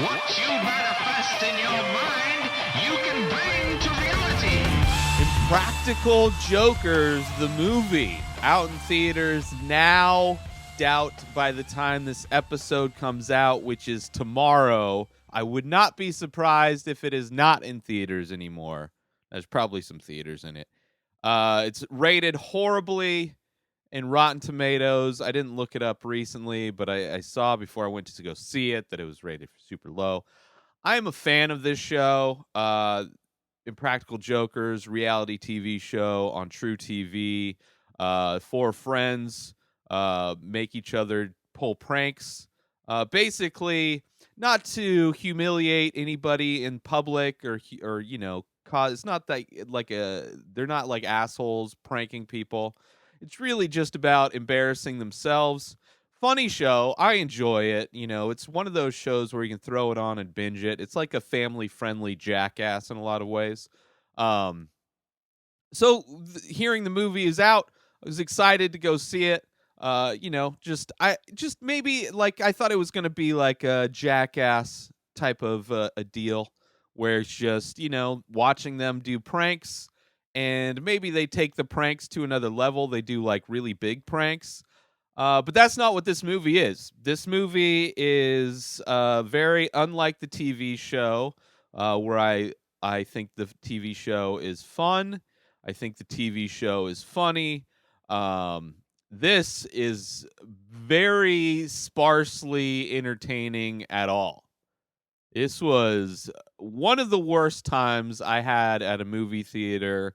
What you manifest in your mind, you can bring to reality. Impractical Jokers, the movie, out in theaters now. Doubt by the time this episode comes out, which is tomorrow. I would not be surprised if it is not in theaters anymore. There's probably some theaters in it. It's rated horribly in Rotten Tomatoes. I didn't look it up recently, but I saw before I went to go see it that it was rated super low. I am a fan of this show. Impractical Jokers, reality TV show on True TV. Four friends make each other pull pranks. Basically, not to humiliate anybody in public or cause. It's not that they're not like assholes pranking people. It's really just about embarrassing themselves. Funny show. I enjoy it. It's one of those shows where you can throw it on and binge it. It's like a family-friendly Jackass in a lot of ways. So hearing the movie is out, I was excited to go see it. I thought it was going to be like a Jackass type of a deal where it's just, watching them do pranks, and maybe they take the pranks to another level. They do like really big pranks. But that's not what this movie is. This movie is very unlike the TV show, where I think the TV show is fun. I think the TV show is funny. This is very sparsely entertaining at all. This was one of the worst times I had at a movie theater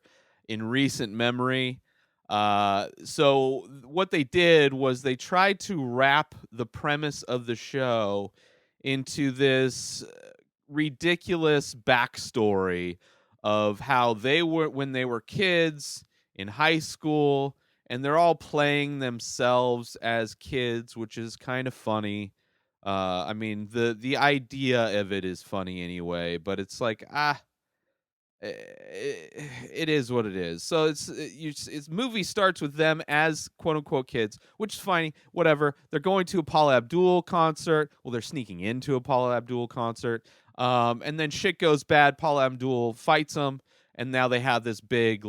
in recent memory. So what they did was they tried to wrap the premise of the show into this ridiculous backstory of how they were when they were kids in high school, and they're all playing themselves as kids, which is kind of funny. I mean, the idea of it is funny anyway, but it's like, it is what it is. So it's movie starts with them as quote unquote kids, which is fine. Whatever. They're going to a Paula Abdul concert. Well, they're sneaking into a Paula Abdul concert. And then shit goes bad. Paula Abdul fights them, and now they have this big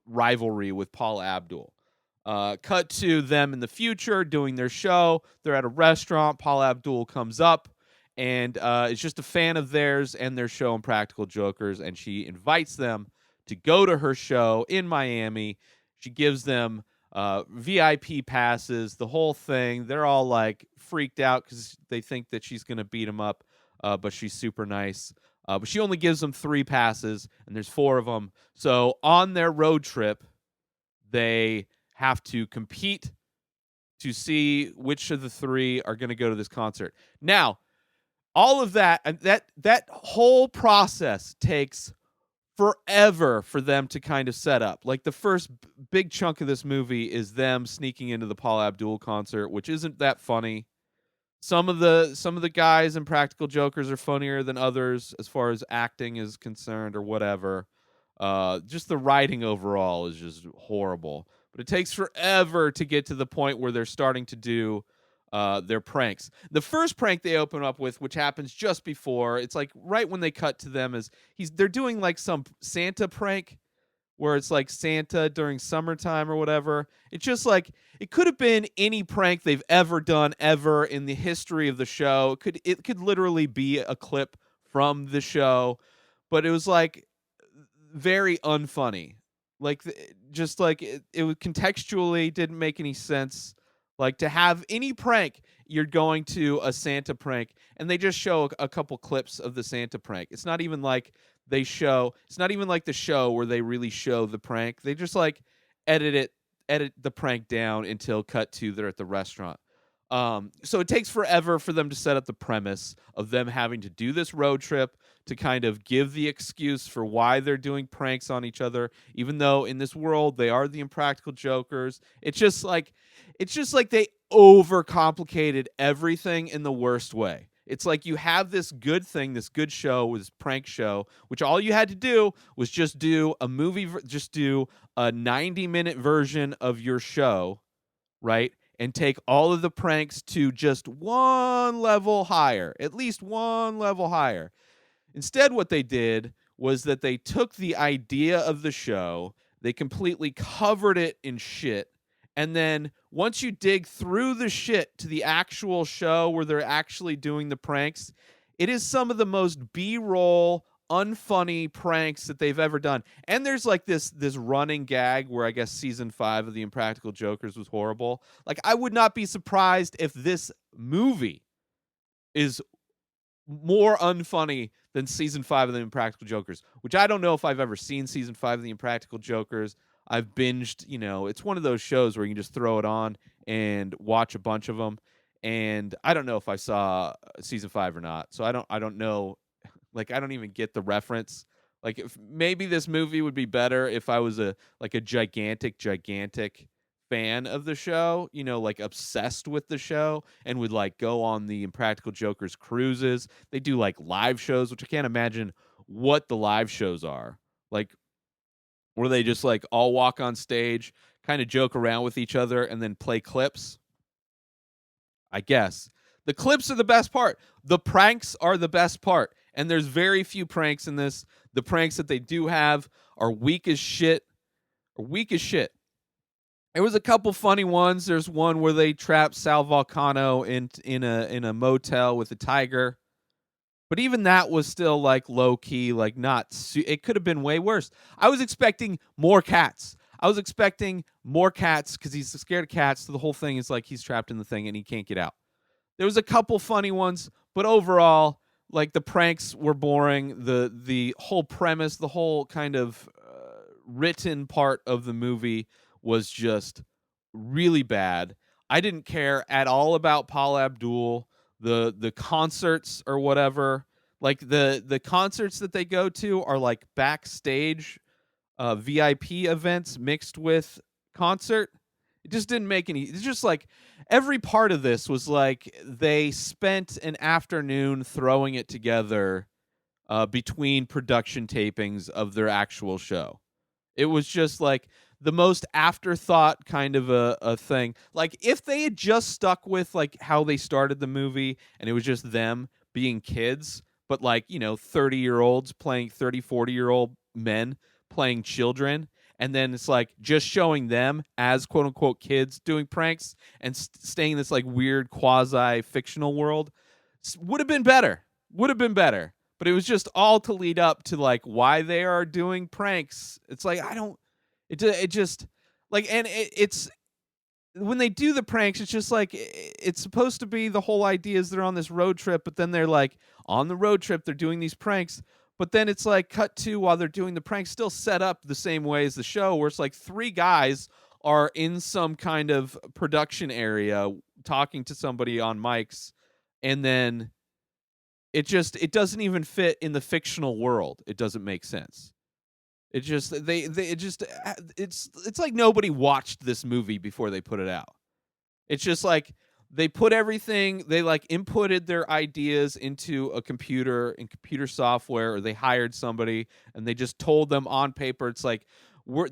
rivalry with Paula Abdul. Cut to them in the future doing their show. They're at a restaurant. Paula Abdul comes up and is just a fan of theirs and their show Impractical Jokers, and she invites them to go to her show in Miami. She gives them VIP passes, the whole thing. They're all like freaked out because they think that she's going to beat them up, but she's super nice. But she only gives them 3 passes, and there's 4 of them. So on their road trip, they have to compete to see which of the 3 are going to go to this concert. Now, all of that, and that whole process takes forever for them to kind of set up. Like the first big chunk of this movie is them sneaking into the Paula Abdul concert, which isn't that funny. Some of the guys in Practical Jokers are funnier than others as far as acting is concerned or whatever. Just the writing overall is just horrible. But it takes forever to get to the point where they're starting to do their pranks. The first prank they open up with, which happens just before, it's like right when they cut to them, is they're doing like some Santa prank where it's like Santa during summertime or whatever. It's just like it could have been any prank they've ever done ever in the history of the show. It could literally be a clip from the show, but it was like very unfunny. Like just like it was contextually didn't make any sense. Like to have any prank, you're going to a Santa prank, and they just show a couple clips of the Santa prank. It's not even like it's not even like the show where they really show the prank. They just like edit the prank down until cut to they're at the restaurant. So it takes forever for them to set up the premise of them having to do this road trip to kind of give the excuse for why they're doing pranks on each other, even though in this world they are the Impractical Jokers. It's just like they overcomplicated everything in the worst way. It's like you have this good thing, this good show, this prank show, which all you had to do was just do a movie, just do a 90-minute version of your show, right? and take all of the pranks to just one level higher, at least one level higher. Instead, what they did was that they took the idea of the show, they completely covered it in shit, and then once you dig through the shit to the actual show where they're actually doing the pranks, it is some of the most B-roll, unfunny pranks that they've ever done. And there's like this running gag where I guess season 5 of the Impractical Jokers was horrible. Like, I would not be surprised if this movie is more unfunny than season 5 of the Impractical Jokers, which I don't know if I've ever seen season 5 of the Impractical Jokers. I've binged, it's one of those shows where you can just throw it on and watch a bunch of them. And I don't know if I saw season 5 or not. So I don't know. Like, I don't even get the reference. Like, if maybe this movie would be better if I was a gigantic fan of the show, like obsessed with the show, and would like go on the Impractical Jokers cruises. They do like live shows, which I can't imagine what the live shows are. Like, where they just like all walk on stage, kind of joke around with each other, and then play clips. I guess the clips are the best part. The pranks are the best part. And there's very few pranks in this. The pranks that they do have are weak as shit. There was a couple funny ones. There's one where they trap Sal Vulcano in a motel with a tiger. But even that was still like low key, like not. It could have been way worse. I was expecting more cats. Because he's scared of cats. So the whole thing is like he's trapped in the thing and he can't get out. There was a couple funny ones, but overall, like, the pranks were boring. The whole premise, the whole kind of written part of the movie was just really bad. I didn't care at all about Paula Abdul, the concerts or whatever. Like, the concerts that they go to are like backstage VIP events mixed with concert. It just didn't make any. It's just like every part of this was like they spent an afternoon throwing it together between production tapings of their actual show. It was just like the most afterthought kind of a thing. Like, if they had just stuck with like how they started the movie and it was just them being kids, but like, 30-year-olds playing 40-year-old men playing children, and then it's like just showing them as quote unquote kids doing pranks and staying in this like weird quasi fictional world, would have been better. But it was just all to lead up to like why they are doing pranks. It's like, it just like, and it's when they do the pranks, it's just like it's supposed to be the whole idea is they're on this road trip, but then they're like on the road trip they're doing these pranks. But then it's like cut to while they're doing the prank, still set up the same way as the show, where it's like 3 guys are in some kind of production area talking to somebody on mics, and then it doesn't even fit in the fictional world. It doesn't make sense. It just it's like nobody watched this movie before they put it out. It's just like they put everything, they like inputted their ideas into a computer and computer software, or they hired somebody and they just told them on paper, it's like,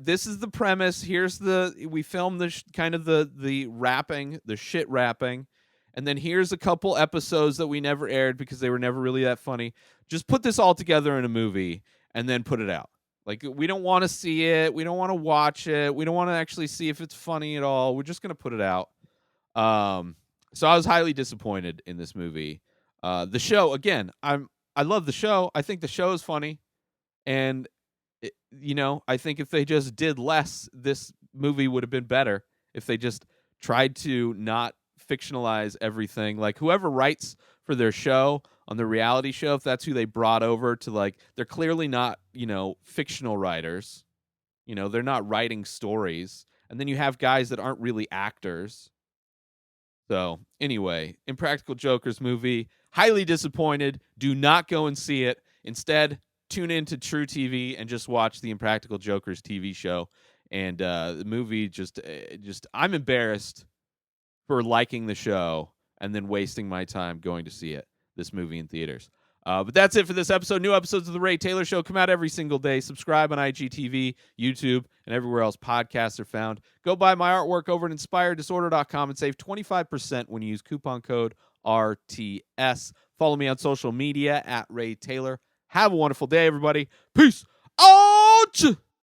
this is the premise. We filmed the kind of the rapping, the shit rapping. And then here's a couple episodes that we never aired because they were never really that funny. Just put this all together in a movie and then put it out. Like, we don't want to see it. We don't want to watch it. We don't want to actually see if it's funny at all. We're just going to put it out. So I was highly disappointed in this movie. The show, again, I love the show. I think the show is funny, and I think if they just did less, this movie would have been better. If they just tried to not fictionalize everything, like whoever writes for their show on the reality show, if that's who they brought over to, like, they're clearly not fictional writers. They're not writing stories, and then you have guys that aren't really actors. So, anyway, Impractical Jokers movie, highly disappointed. Do not go and see it. Instead, tune in to True TV and just watch the Impractical Jokers TV show. And the movie just I'm embarrassed for liking the show and then wasting my time going to see this movie in theaters. But that's it for this episode. New episodes of The Ray Taylor Show come out every single day. Subscribe on IGTV, YouTube, and everywhere else podcasts are found. Go buy my artwork over at inspireddisorder.com and save 25% when you use coupon code RTS. Follow me on social media at Ray Taylor. Have a wonderful day, everybody. Peace out!